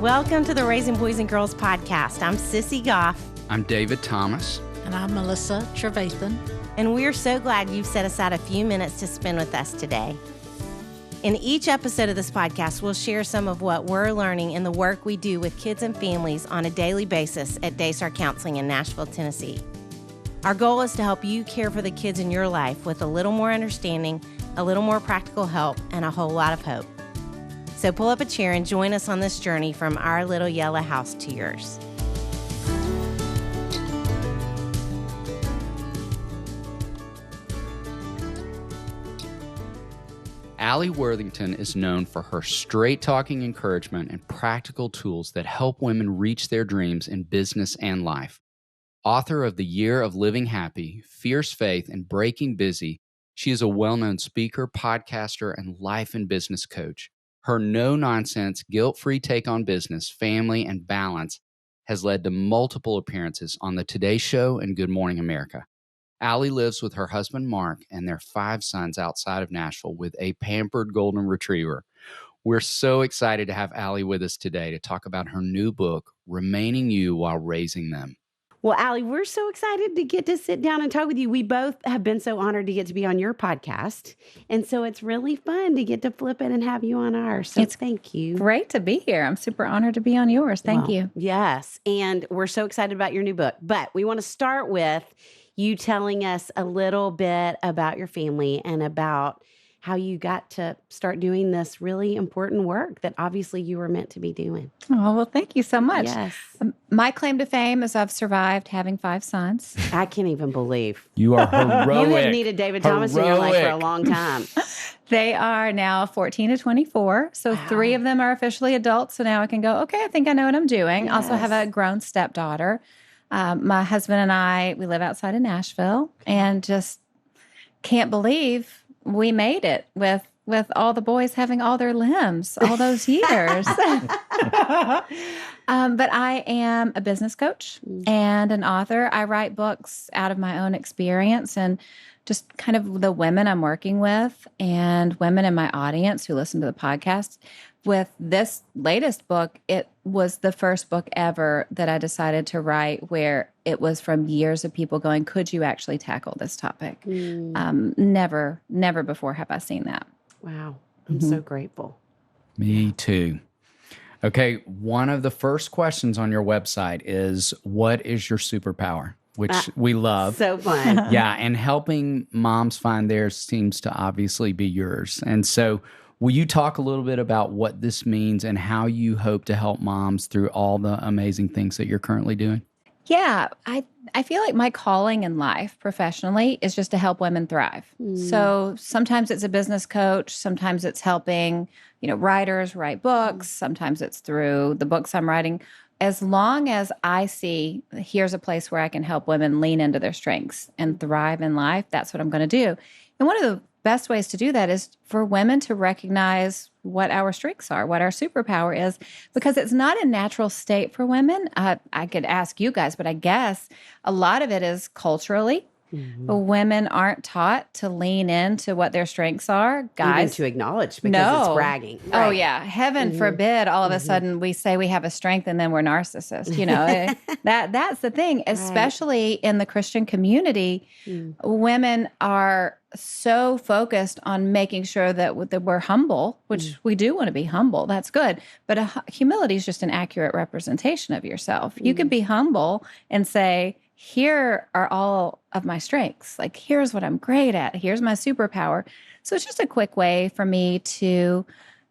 Welcome to the Raising Boys and Girls podcast. I'm Sissy Goff. I'm David Thomas. And I'm Melissa Trevathan. And we're so glad you've set aside a few minutes to spend with us today. In each episode of this podcast, we'll share some of what we're learning in the work we do with kids and families on a daily basis at Daystar Counseling in Nashville, Tennessee. Our goal is to help you care for the kids in your life with a little more understanding, a little more practical help, and a whole lot of hope. So pull up a chair and join us on this journey from our little yellow house to yours. Alli Worthington is known for her straight-talking encouragement and practical tools that help women reach their dreams in business and life. Author of The Year of Living Happy, Fierce Faith, and Breaking Busy, she is a well-known speaker, podcaster, and life and business coach. Her no-nonsense, guilt-free take on business, family, and balance has led to multiple appearances on The Today Show and Good Morning America. Alli lives with her husband, Mark, and their 5 sons outside of Nashville with a pampered golden retriever. We're so excited to have Alli with us today to talk about her new book, Remaining You While Raising Them. Well, Alli, we're so excited to get to sit down and talk with you. We both have been so honored to get to be on your podcast. And so it's really fun to get to flip it and have you on ours. So thank you. Great to be here. I'm super honored to be on yours. Thank you. Yes. And we're so excited about your new book. But we want to start with you telling us a little bit about your family and about how you got to start doing this really important work that obviously you were meant to be doing. Oh, well, thank you so much. Yes. My claim to fame is I've survived having 5 sons. I can't even believe. You are heroic. You have needed David Thomas in your life for a long time. They are now 14 to 24. So 3 of them are officially adults. So now I can go, okay, I think I know what I'm doing. Yes. Also have a grown stepdaughter. My husband and I, we live outside of Nashville and just can't believe we made it with all the boys having all their limbs all those years. But I am a business coach and an author. I write books out of my own experience and just kind of the women I'm working with and women in my audience who listen to the podcast. With this latest book, it was the first book ever that I decided to write where it was from years of people going, could you actually tackle this topic? Never before have I seen that. Wow. I'm so grateful. Me too. Okay, one of the first questions on your website is, what is your superpower? Which we love. So fun. Yeah, and helping moms find theirs seems to obviously be yours. And so will you talk a little bit about what this means and how you hope to help moms through all the amazing things that you're currently doing? Yeah, I feel like my calling in life professionally is just to help women thrive. So sometimes it's a business coach, sometimes it's helping, writers write books, sometimes it's through the books I'm writing. As long as I see here's a place where I can help women lean into their strengths and thrive in life, that's what I'm going to do. And one of the best ways to do that is for women to recognize what our strengths are, what our superpower is, because it's not a natural state for women. I could ask you guys, but I guess a lot of it is culturally. Women aren't taught to lean into what their strengths are. Guys, even to acknowledge because it's bragging. Right. Oh, yeah. Heaven forbid all of a sudden we say we have a strength and then we're narcissists. That's the thing, especially in the Christian community. Women are so focused on making sure that we're humble, which we do want to be humble. That's good. But humility is just an accurate representation of yourself. You can be humble and say, here are all of my strengths. Like, here's what I'm great at. Here's my superpower. So it's just a quick way for me to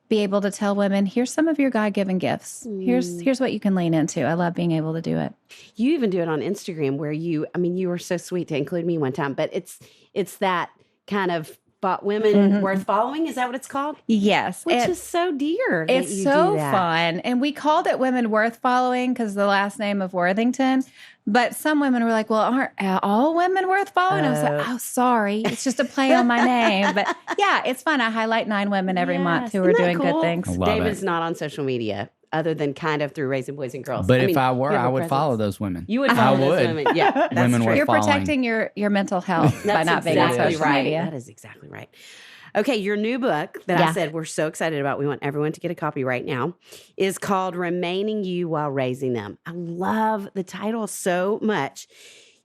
be able to tell women, here's some of your God-given gifts. Here's what you can lean into. I love being able to do it. You even do it on Instagram where you were so sweet to include me one time, but it's that kind of women worth following. Is that what it's called? Yes. Which is so dear. It's so fun. And we called it Women Worth Following because the last name of Worthington. But some women were like, well, aren't all women worth following? I was like, oh, sorry. It's just a play on my name. But yeah, it's fun. I highlight 9 women every month who are doing good things. David's not on social media other than kind of through Raising Boys and Girls. But if I were, I would follow those women. You would follow those women. Yeah, that's true. You're protecting your mental health by not being on social media. That is exactly right. Okay, your new book that I Yeah. said we're so excited about, we want everyone to get a copy right now, is called Remaining You While Raising Them. I love the title so much.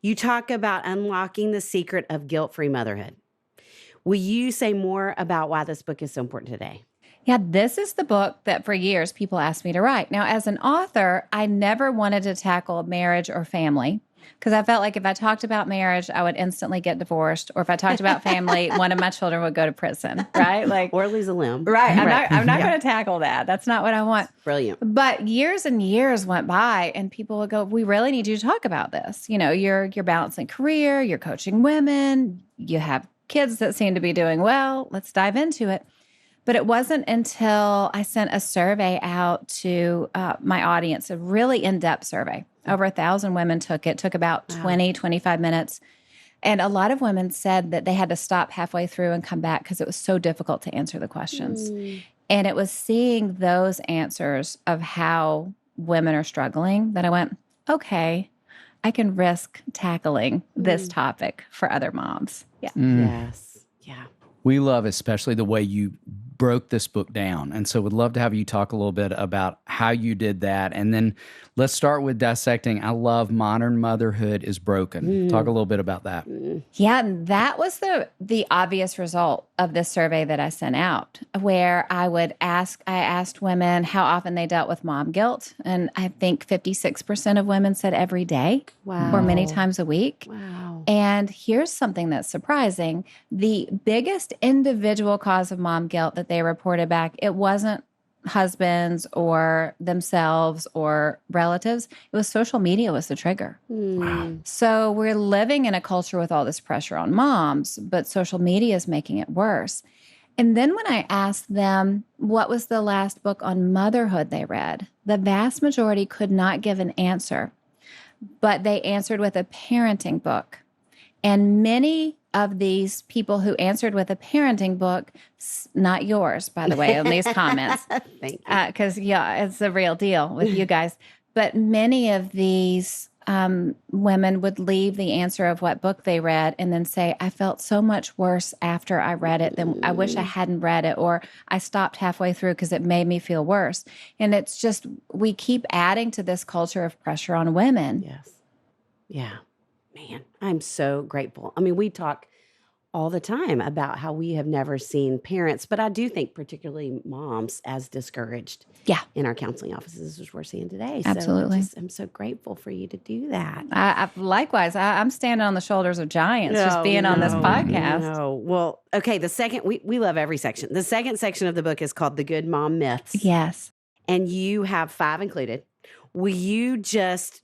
You talk about unlocking the secret of guilt-free motherhood. Will you say more about why this book is so important today? Yeah, this is the book that for years people asked me to write. Now, as an author, I never wanted to tackle marriage or family because I felt like if I talked about marriage, I would instantly get divorced. Or if I talked about family, one of my children would go to prison, right? Like, Or lose a limb. right. I'm not going to tackle that. That's not what I want. Brilliant. But years and years went by and people would go, we really need you to talk about this. You know, you're balancing career, you're coaching women, you have kids that seem to be doing well. Let's dive into it. But it wasn't until I sent a survey out to my audience, a really in-depth survey. Over 1,000 women took it. Took about 20, 25 minutes. And a lot of women said that they had to stop halfway through and come back because it was so difficult to answer the questions. And it was seeing those answers of how women are struggling that I went, okay, I can risk tackling this topic for other moms. Yeah. Yes. Yeah. We love especially the way you broke this book down. And so we'd love to have you talk a little bit about how you did that. And then let's start with dissecting. I love Modern Motherhood is Broken. Talk a little bit about that. Yeah, and that was the obvious result of this survey that I sent out, where I asked women how often they dealt with mom guilt. And I think 56% of women said every day or many times a week. Wow. And here's something that's surprising. The biggest individual cause of mom guilt that they reported back, it wasn't husbands or themselves or relatives. It was social media was the trigger. Wow. So we're living in a culture with all this pressure on moms, but social media is making it worse. And then when I asked them what was the last book on motherhood they read, the vast majority could not give an answer, but they answered with a parenting book. And many of these people who answered with a parenting book, not yours, by the way, in these comments, Thank you. because, it's the real deal with you guys. But many of these women would leave the answer of what book they read and then say, I felt so much worse after I read it than I wish I hadn't read it, or I stopped halfway through because it made me feel worse. And it's just, we keep adding to this culture of pressure on women. Yes. Yeah. Man, I'm so grateful. I mean, we talk all the time about how we have never seen parents, but I do think particularly moms as discouraged in our counseling offices, as we're seeing today. Absolutely. So I'm so grateful for you to do that. Likewise, I'm standing on the shoulders of giants just being on this podcast. No. Well, okay, the second, we love every section. The second section of the book is called The Good Mom Myths. Yes. And you have 5 included. Will you just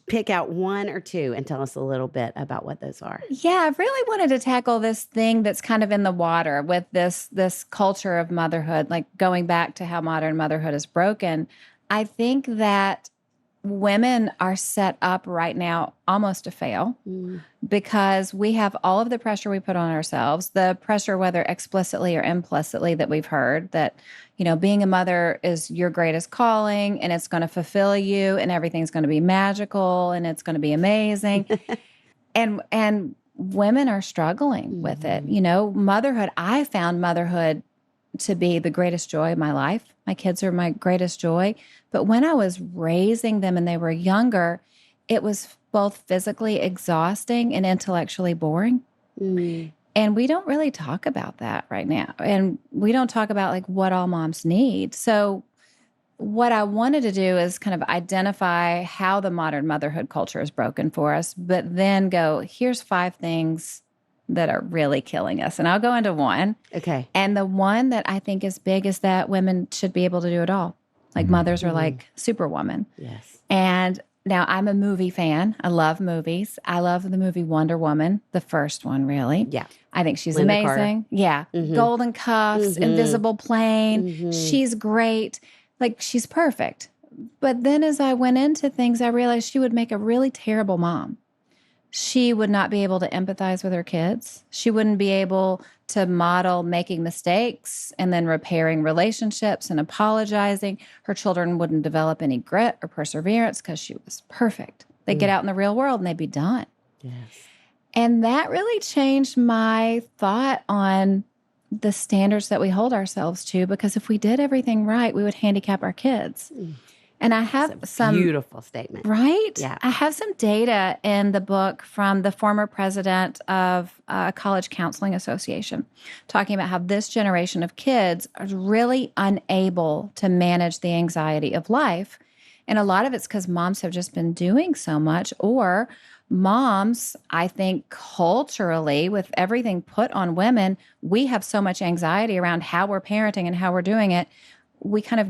pick out 1 or 2 and tell us a little bit about what those are? Yeah, I really wanted to tackle this thing that's kind of in the water with this culture of motherhood, like going back to how modern motherhood is broken. I think that women are set up right now almost to fail because we have all of the pressure we put on ourselves, the pressure, whether explicitly or implicitly, that we've heard that, being a mother is your greatest calling and it's going to fulfill you and everything's going to be magical and it's going to be amazing. and women are struggling with it. Motherhood, I found motherhood to be the greatest joy of my life. My kids are my greatest joy. But when I was raising them and they were younger, it was both physically exhausting and intellectually boring. And we don't really talk about that right now. And we don't talk about like what all moms need. So what I wanted to do is kind of identify how the modern motherhood culture is broken for us, but then go, here's 5 things that are really killing us. And I'll go into one. Okay. And the one that I think is big is that women should be able to do it all. Like mothers are like Superwoman. Yes. And now I'm a movie fan. I love movies. I love the movie Wonder Woman, the first one, really. Yeah. I think she's Linda amazing. Carter. Yeah. Golden Cuffs, Invisible Plane. She's great. Like, she's perfect. But then as I went into things, I realized she would make a really terrible mom. She would not be able to empathize with her kids. She wouldn't be able to model making mistakes and then repairing relationships and apologizing. Her children wouldn't develop any grit or perseverance because she was perfect. They'd get out in the real world and they'd be done. Yes. And that really changed my thought on the standards that we hold ourselves to, because if we did everything right, we would handicap our kids. And I have some beautiful statement. Right? Yeah. I have some data in the book from the former president of a college counseling association talking about how this generation of kids are really unable to manage the anxiety of life. And a lot of it's because moms have just been doing so much, or moms, I think culturally, with everything put on women, we have so much anxiety around how we're parenting and how we're doing it. We kind of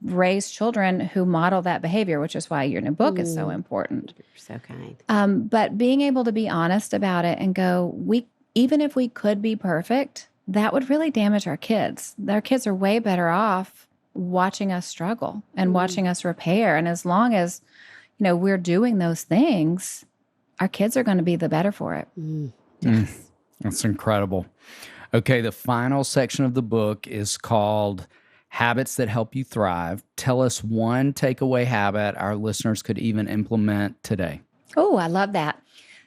raise children who model that behavior, which is why your new book is so important. You're so kind. But being able to be honest about it and go, even if we could be perfect, that would really damage our kids. Their kids are way better off watching us struggle and watching us repair. And as long as, we're doing those things, our kids are going to be the better for it. Yes. That's incredible. Okay, the final section of the book is called Habits That Help You Thrive. Tell us one takeaway habit our listeners could even implement today. Oh, I love that.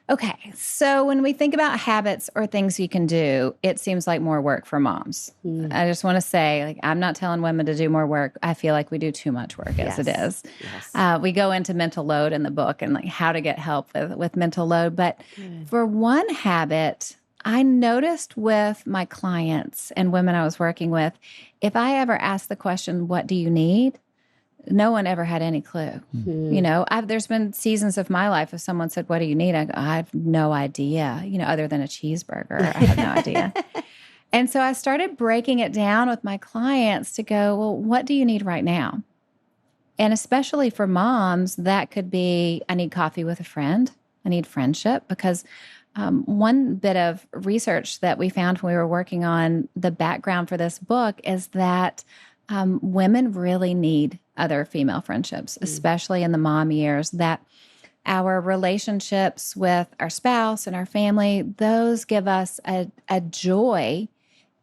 Okay, so when we think about habits or things you can do, it seems like more work for moms. I just want to say, I'm not telling women to do more work. I feel like we do too much work as it is. Yes. We go into mental load in the book and how to get help with mental load. But for one habit, I noticed with my clients and women I was working with, if I ever asked the question, what do you need? No one ever had any clue. There's been seasons of my life if someone said, what do you need? I go, I have no idea, other than a cheeseburger. I have no idea. And so I started breaking it down with my clients to go, well, what do you need right now? And especially for moms, that could be, I need coffee with a friend. I need friendship, because one bit of research that we found when we were working on the background for this book is that women really need other female friendships, especially in the mom years, that our relationships with our spouse and our family, those give us a joy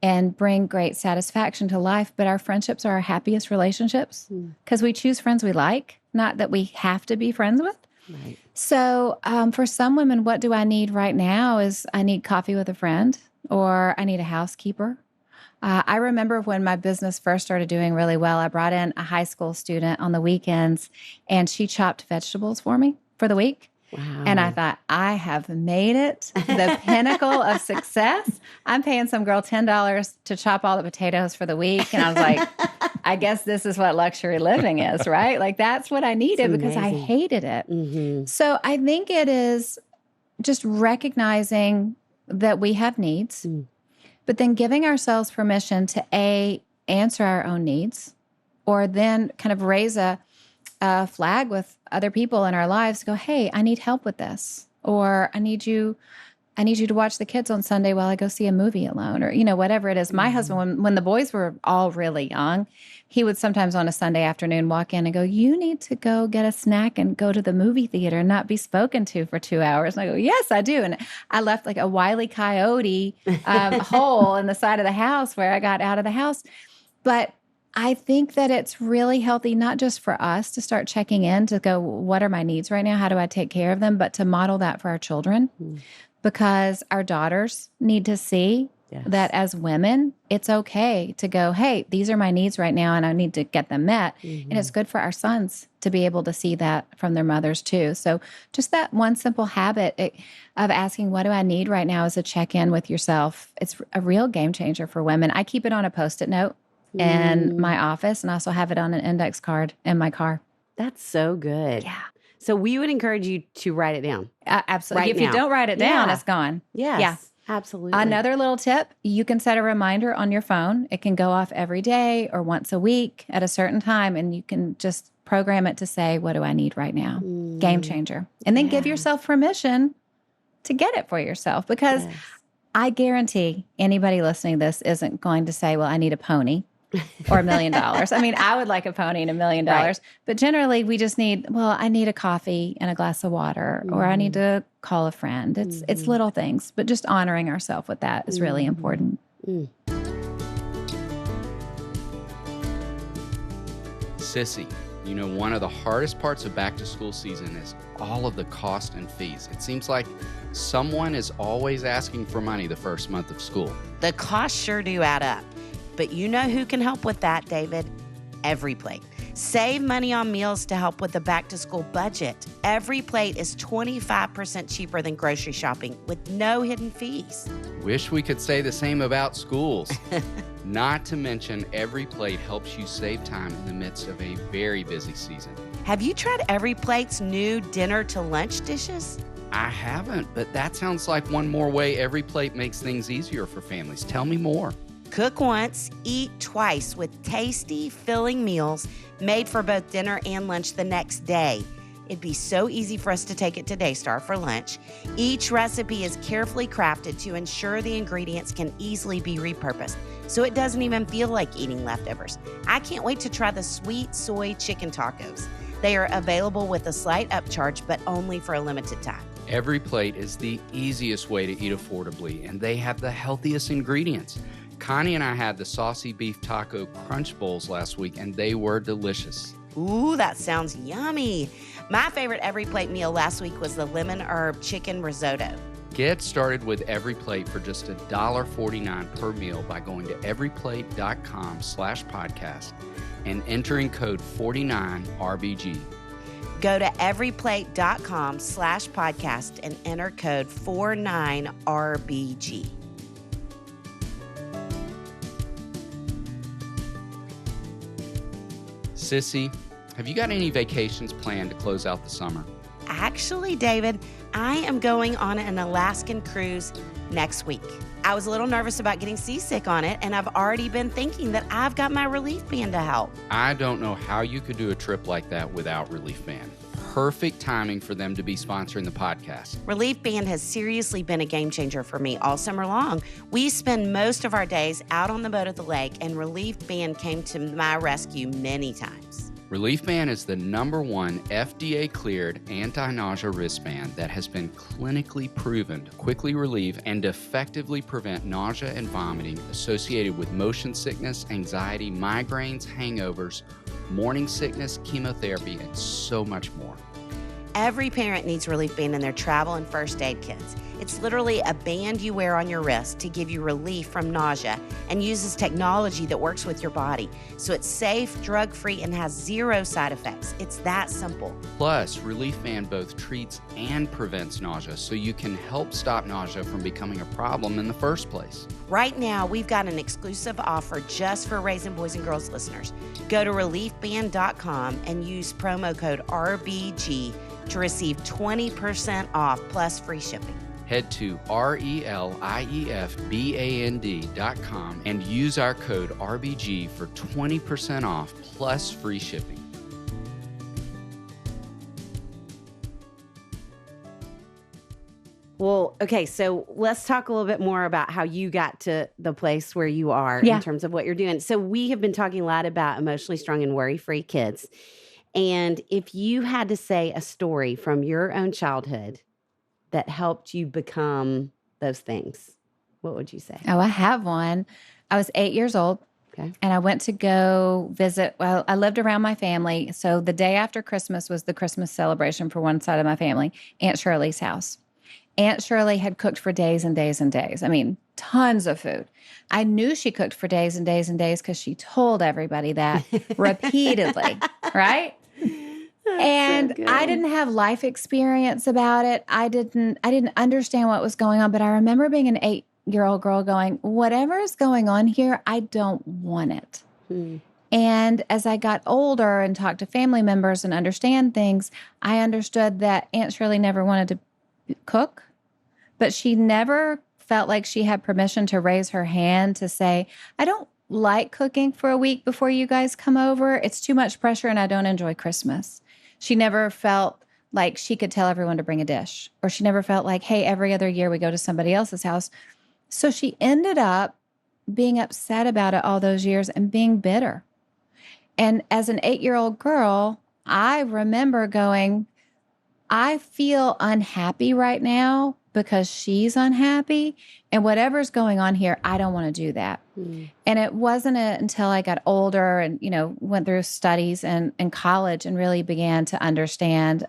and bring great satisfaction to life. But our friendships are our happiest relationships because we choose friends we like, not that we have to be friends with. Right. So for some women, what do I need right now is I need coffee with a friend, or I need a housekeeper. I remember when my business first started doing really well, I brought in a high school student on the weekends, and she chopped vegetables for me for the week. Wow. And I thought, I have made it, the pinnacle of success. I'm paying some girl $10 to chop all the potatoes for the week. And I was like, I guess this is what luxury living is, right? Like, that's what I needed because I hated it. So I think it is just recognizing that we have needs, but then giving ourselves permission to answer our own needs, or then kind of raise a flag with other people in our lives to go, hey, I need help with this, or I need you to watch the kids on Sunday while I go see a movie alone, or, whatever it is. My husband, when the boys were all really young, he would sometimes on a Sunday afternoon walk in and go, you need to go get a snack and go to the movie theater and not be spoken to for 2 hours. And I go, yes, I do. And I left like a Wile E. Coyote hole in the side of the house where I got out of the house. But I think that it's really healthy, not just for us to start checking in to go, what are my needs right now? How do I take care of them? But to model that for our children, because our daughters need to see that as women, it's okay to go, hey, these are my needs right now, and I need to get them met. And it's good for our sons to be able to see that from their mothers too. So just that one simple habit of asking, what do I need right now, as a check-in with yourself. It's a real game changer for women. I keep it on a Post-it note in my office, and also have it on an index card in my car. That's so good. Yeah. So we would encourage you to write it down. Absolutely. Right If you now. don't write it down, it's gone. Yes. Yeah. Absolutely. Another little tip, you can set a reminder on your phone. It can go off every day or once a week at a certain time, and you can just program it to say, what do I need right now? Game changer. And then give yourself permission to get it for yourself, because I guarantee anybody listening to this isn't going to say, well, I need a pony or $1 million. I mean, I would like a pony and $1 million, but generally we just need, well, I need a coffee and a glass of water, or I need to call a friend. It's little things, but just honoring ourselves with that is really important. Sissy, You know, one of the hardest parts of back to school season is all of the cost and fees. It seems like someone is always asking for money the first month of school. The costs sure do add up. But you know who can help with that, David? Every Plate. Save money on meals to help with the back to school budget. Every Plate is 25% cheaper than grocery shopping with no hidden fees. Wish we could say the same about schools. Not to mention, Every Plate helps you save time in the midst of a very busy season. Have you tried Every Plate's new dinner to lunch dishes? I haven't, but that sounds like one more way Every Plate makes things easier for families. Tell me more. Cook once, eat twice with tasty, filling meals made for both dinner and lunch the next day. It'd be so easy for us to take it to Daystar for lunch. Each recipe is carefully crafted to ensure the ingredients can easily be repurposed, so it doesn't even feel like eating leftovers. I can't wait to try the sweet soy chicken tacos. They are available with a slight upcharge, but only for a limited time. Every Plate is the easiest way to eat affordably, and they have the healthiest ingredients. Connie and I had the saucy beef taco crunch bowls last week, and they were delicious. Ooh, that sounds yummy. My favorite Every Plate meal last week was the lemon herb chicken risotto. Get started with Every Plate for just $1.49 per meal by going to everyplate.com/podcast and entering code 49RBG. Go to everyplate.com/podcast and enter code 49RBG. Sissy, have you got any vacations planned to close out the summer? Actually, David, I am going on an Alaskan cruise next week. I was a little nervous about getting seasick on it, and I've already been thinking that I've got my relief band to help. I don't know how you could do a trip like that without Relief Band. Perfect timing for them to be sponsoring the podcast. Relief Band has seriously been a game changer for me all summer long. We spend most of our days out on the boat at the lake, and Relief Band came to my rescue many times. Relief Band is the #1 FDA-cleared anti-nausea wristband that has been clinically proven to quickly relieve and effectively prevent nausea and vomiting associated with motion sickness, anxiety, migraines, hangovers, morning sickness, chemotherapy, and so much more. Every parent needs Relief Band in their travel and first aid kits. It's literally a band you wear on your wrist to give you relief from nausea and uses technology that works with your body. So it's safe, drug-free, and has 0 side effects. It's that simple. Plus, Relief Band both treats and prevents nausea, so you can help stop nausea from becoming a problem in the first place. Right now, we've got an exclusive offer just for Raising Boys and Girls listeners. Go to reliefband.com and use promo code RBG to receive 20% off plus free shipping. Head to reliefband.com and use our code RBG for 20% off plus free shipping. Well, okay, so let's talk a little bit more about how you got to the place where you are in terms of what you're doing. So we have been talking a lot about emotionally strong and worry-free kids. And if you had to say a story from your own childhood that helped you become those things, what would you say? Oh, I have one. I was 8 years old. Okay. And I went to go visit. Well, I lived around my family. So the day after Christmas was the Christmas celebration for one side of my family, Aunt Shirley's house. Aunt Shirley had cooked for days and days and days. I mean, tons of food. I knew she cooked for days and days and days because she told everybody that repeatedly, right? And so I didn't have life experience about it. I didn't understand what was going on, but I remember being an 8-year-old girl going, whatever is going on here, I don't want it. And as I got older and talked to family members and understand things, I understood that Aunt Shirley never wanted to cook, but she never felt like she had permission to raise her hand to say, I don't like cooking for a week before you guys come over. It's too much pressure and I don't enjoy Christmas. She never felt like she could tell everyone to bring a dish, or she never felt like, hey, every other year we go to somebody else's house. So she ended up being upset about it all those years and being bitter. And as an 8-year-old girl, I remember going, I feel unhappy right now because she's unhappy, and whatever's going on here, I don't want to do that. And it wasn't until I got older and, went through studies and in college and really began to understand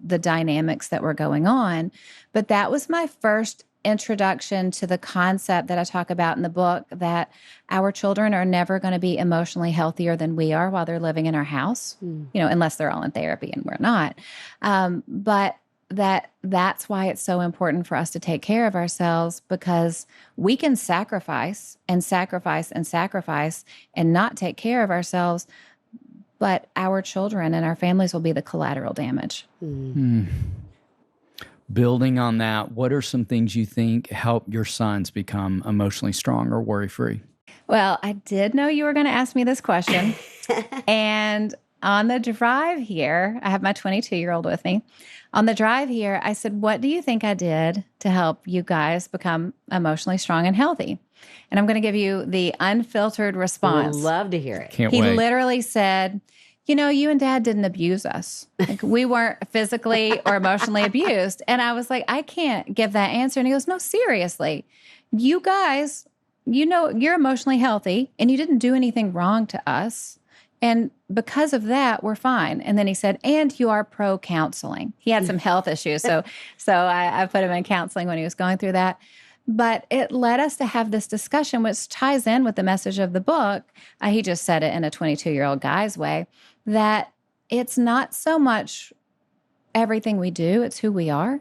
the dynamics that were going on. But that was my first introduction to the concept that I talk about in the book, that our children are never going to be emotionally healthier than we are while they're living in our house, unless they're all in therapy and we're not. But that's why it's so important for us to take care of ourselves, because we can sacrifice and sacrifice and sacrifice and not take care of ourselves, but our children and our families will be the collateral damage. Building on that, what are some things you think help your sons become emotionally strong or worry-free? Well, I did know you were going to ask me this question. And on the drive here, I have my 22-year-old with me. On the drive here, I said, what do you think I did to help you guys become emotionally strong and healthy? And I'm going to give you the unfiltered response. Love to hear it. Can't wait. He literally said, you and Dad didn't abuse us. Like, we weren't physically or emotionally abused. And I was like, I can't give that answer. And he goes, no, seriously. You guys, you're emotionally healthy and you didn't do anything wrong to us. And because of that, we're fine. And then he said, and you are pro counseling. He had some health issues. So I put him in counseling when he was going through that. But it led us to have this discussion, which ties in with the message of the book. He just said it in a 22-year-old guy's way, that it's not so much everything we do, it's who we are.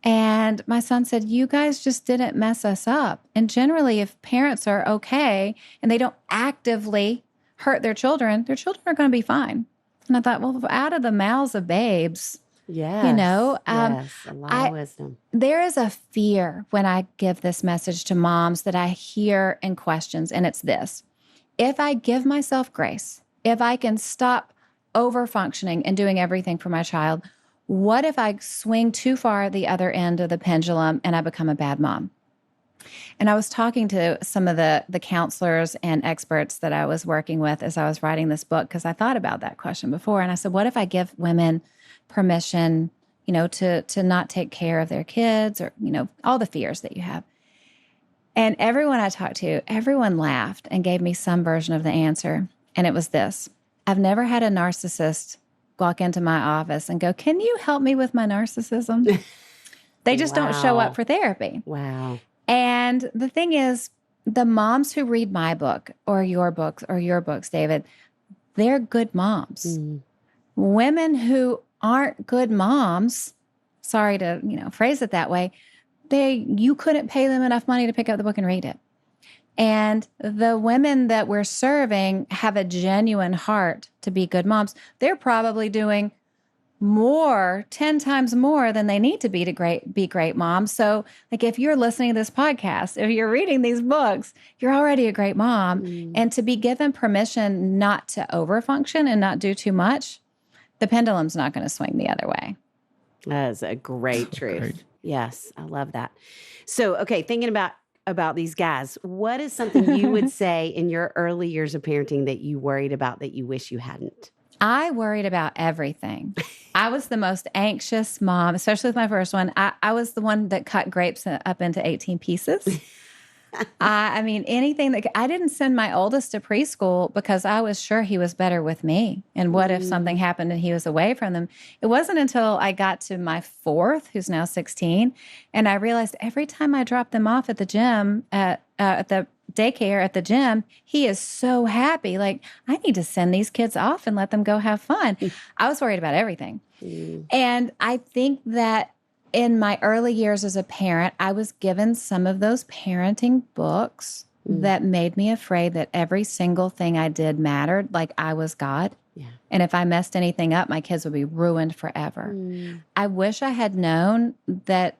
And my son said, you guys just didn't mess us up. And generally, if parents are okay and they don't actively hurt their children are going to be fine. And I thought, well, out of the mouths of babes, yes, a lot of wisdom. There is a fear when I give this message to moms that I hear in questions, and it's this. If I give myself grace, if I can stop over-functioning and doing everything for my child, what if I swing too far at the other end of the pendulum and I become a bad mom? And I was talking to some of the counselors and experts that I was working with as I was writing this book, because I thought about that question before. And I said, what if I give women permission, to not take care of their kids, or, all the fears that you have? And everyone I talked to, everyone laughed and gave me some version of the answer. And it was this. I've never had a narcissist walk into my office and go, can you help me with my narcissism? They just don't show up for therapy. Wow. And the thing is, the moms who read my book or your books, David, they're good moms. Women who aren't good moms, sorry to, phrase it that way, you couldn't pay them enough money to pick up the book and read it. And the women that we're serving have a genuine heart to be good moms. They're probably doing 10 times more than they need to be great moms. So like, if you're listening to this podcast, if you're reading these books, you're already a great mom. And to be given permission not to overfunction and not do too much, the pendulum's not going to swing the other way. That is a great truth. Great. Yes, I love that. So, okay, thinking about these guys, what is something you would say in your early years of parenting that you worried about that you wish you hadn't? I worried about everything. I was the most anxious mom, especially with my first one. I was the one that cut grapes up into 18 pieces. Anything that I didn't send my oldest to preschool because I was sure he was better with me. And what if something happened and he was away from them? It wasn't until I got to my fourth, who's now 16, and I realized every time I dropped them off at the gym, at the daycare at the gym, he is so happy. Like, I need to send these kids off and let them go have fun. I was worried about everything. And I think that in my early years as a parent, I was given some of those parenting books that made me afraid that every single thing I did mattered, like I was God. Yeah. And if I messed anything up, my kids would be ruined forever. I wish I had known that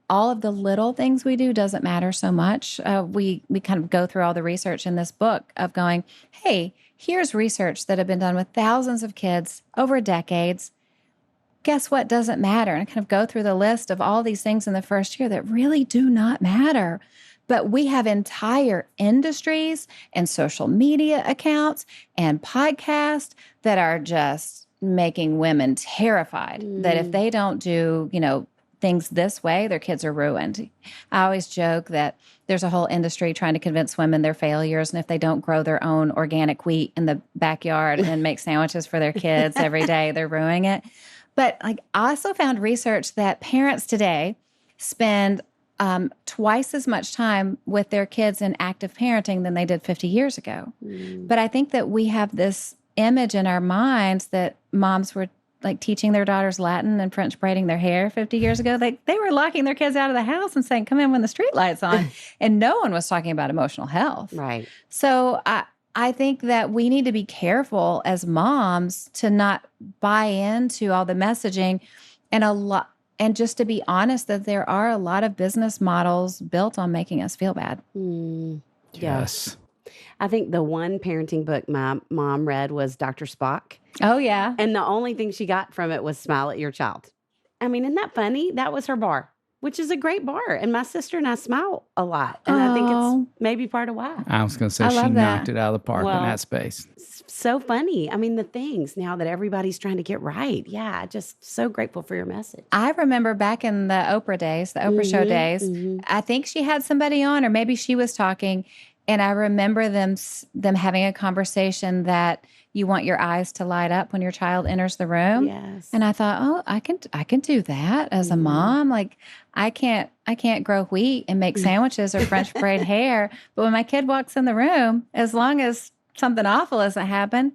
all of the little things we do doesn't matter so much. We kind of go through all the research in this book of going, hey, here's research that have been done with thousands of kids over decades. Guess what doesn't matter? And I kind of go through the list of all these things in the first year that really do not matter. But we have entire industries and social media accounts and podcasts that are just making women terrified that if they don't do, things this way, their kids are ruined. I always joke that there's a whole industry trying to convince women they're failures. And if they don't grow their own organic wheat in the backyard and make sandwiches for their kids every day, they're ruining it. But like, I also found research that parents today spend twice as much time with their kids in active parenting than they did 50 years ago. But I think that we have this image in our minds that moms were like teaching their daughters Latin and French braiding their hair 50 years ago. They were locking their kids out of the house and saying, come in when the street light's on. And no one was talking about emotional health. Right. So I think that we need to be careful as moms to not buy into all the messaging and just to be honest that there are a lot of business models built on making us feel bad. Yes. I think the one parenting book my mom read was Dr. Spock. Oh, yeah. And the only thing she got from it was smile at your child. I mean, isn't that funny? That was her bar, which is a great bar. And my sister and I smile a lot. And I think it's maybe part of why. I was going to say she knocked it out of the park in that space. So funny. I mean, the things now that everybody's trying to get right. Yeah, just so grateful for your message. I remember back in the Oprah days, the Oprah show days, I think she had somebody on, or maybe she was talking, and I remember them having a conversation that you want your eyes to light up when your child enters the room. Yes. And I thought, oh, I can do that as a mom. Like I can't grow wheat and make sandwiches or French braid hair, but when my kid walks in the room, as long as something awful hasn't happened,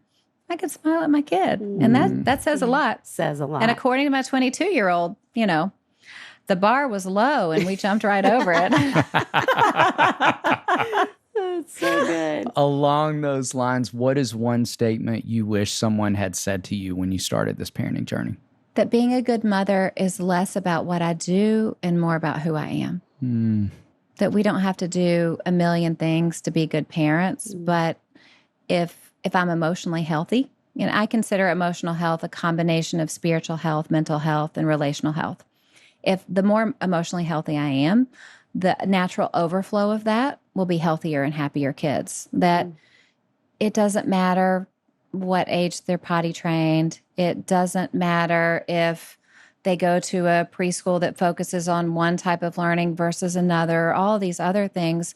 I can smile at my kid. And that says a lot. Says a lot. And according to my 22-year-old, the bar was low and we jumped right over it. That's so good. Along those lines, what is one statement you wish someone had said to you when you started this parenting journey? That being a good mother is less about what I do and more about who I am. That we don't have to do a million things to be good parents, but if I'm emotionally healthy, I consider emotional health a combination of spiritual health, mental health, and relational health. If the more emotionally healthy I am, the natural overflow of that will be healthier and happier kids. That it doesn't matter what age they're potty trained. It doesn't matter if they go to a preschool that focuses on one type of learning versus another, all these other things.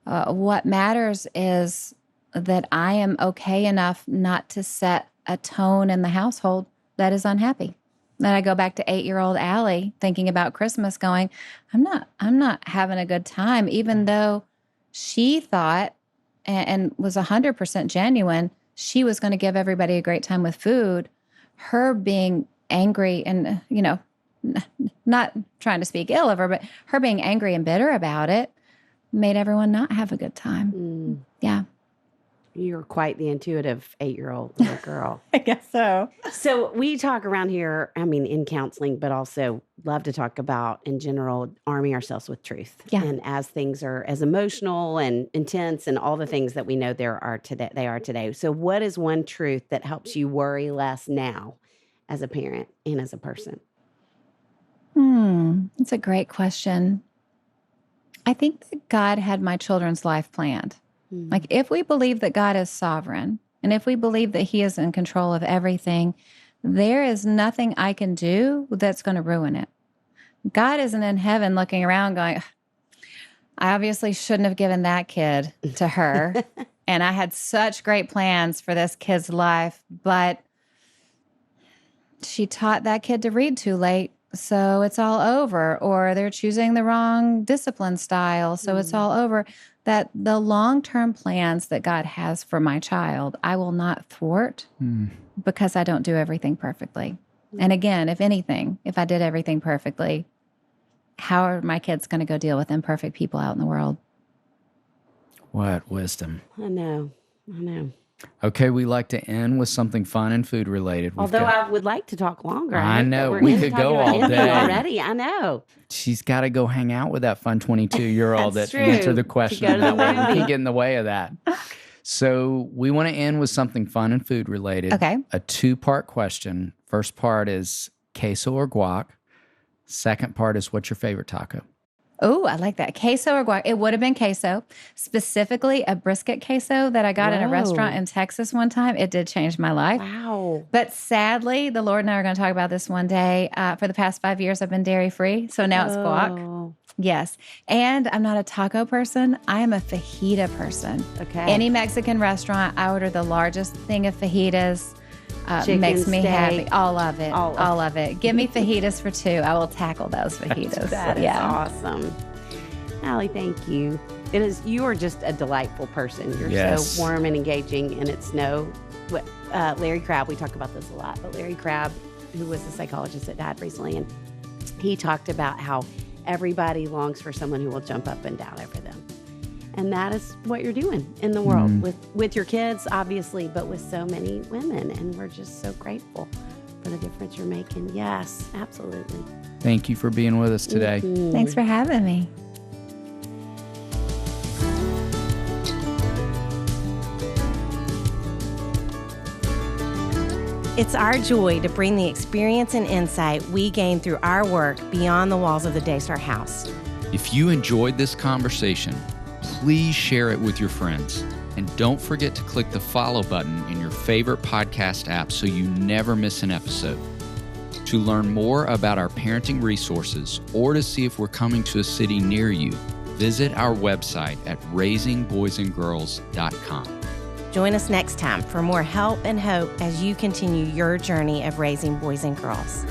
What matters is that I am okay enough not to set a tone in the household that is unhappy. Then I go back to 8-year-old Alli thinking about Christmas going, I'm not having a good time, even though she thought and was 100% genuine, she was going to give everybody a great time with food. Her being angry and, not trying to speak ill of her, but her being angry and bitter about it made everyone not have a good time. Yeah. You're quite the intuitive 8-year-old little girl. I guess so. So we talk around here, in counseling, but also love to talk about, in general, arming ourselves with truth. Yeah. And as things are as emotional and intense and all the things that we know they are today. So what is one truth that helps you worry less now as a parent and as a person? That's a great question. I think that God had my children's life planned. Like if we believe that God is sovereign and if we believe that he is in control of everything, there is nothing I can do that's going to ruin it. God isn't in heaven looking around going, I obviously shouldn't have given that kid to her. And I had such great plans for this kid's life, but she taught that kid to read too late. So it's all over. Or they're choosing the wrong discipline style. So it's all over. That the long-term plans that God has for my child, I will not thwart because I don't do everything perfectly. And again, if anything, if I did everything perfectly, how are my kids going to go deal with imperfect people out in the world? What wisdom. I know. Okay, we like to end with something fun and food related. Although I would like to talk longer. I know. We could go all day. Already, I know. She's got to go hang out with that fun 22-year-old that true. answered the question. To go to the That way movie. you can get in the way of that. So we want to end with something fun and food related. Okay. A 2-part question. First part is queso or guac. Second part is what's your favorite taco? Oh, I like that. Queso or guac. It would have been queso, specifically a brisket queso that I got in a restaurant in Texas one time. It did change my life. Wow. But sadly, the Lord and I are going to talk about this one day. For the past 5 years, I've been dairy free. So now it's guac. Yes. And I'm not a taco person. I am a fajita person. Okay. Any Mexican restaurant, I order the largest thing of fajitas. Chicken, makes me steak. happy. All of it. All of it. Give me fajitas for 2. I will tackle those fajitas. That is awesome. Alli, thank you. You are just a delightful person. You're so warm and engaging, and it's Larry Crabb, we talk about this a lot, but Larry Crabb, who was a psychologist that died recently, and he talked about how everybody longs for someone who will jump up and down over them. And that is what you're doing in the world with your kids, obviously, but with so many women. And we're just so grateful for the difference you're making. Yes, absolutely. Thank you for being with us today. Mm-hmm. Thanks for having me. It's our joy to bring the experience and insight we gain through our work beyond the walls of the Daystar house. If you enjoyed this conversation, please share it with your friends. And don't forget to click the follow button in your favorite podcast app so you never miss an episode. To learn more about our parenting resources or to see if we're coming to a city near you, visit our website at raisingboysandgirls.com. Join us next time for more help and hope as you continue your journey of raising boys and girls.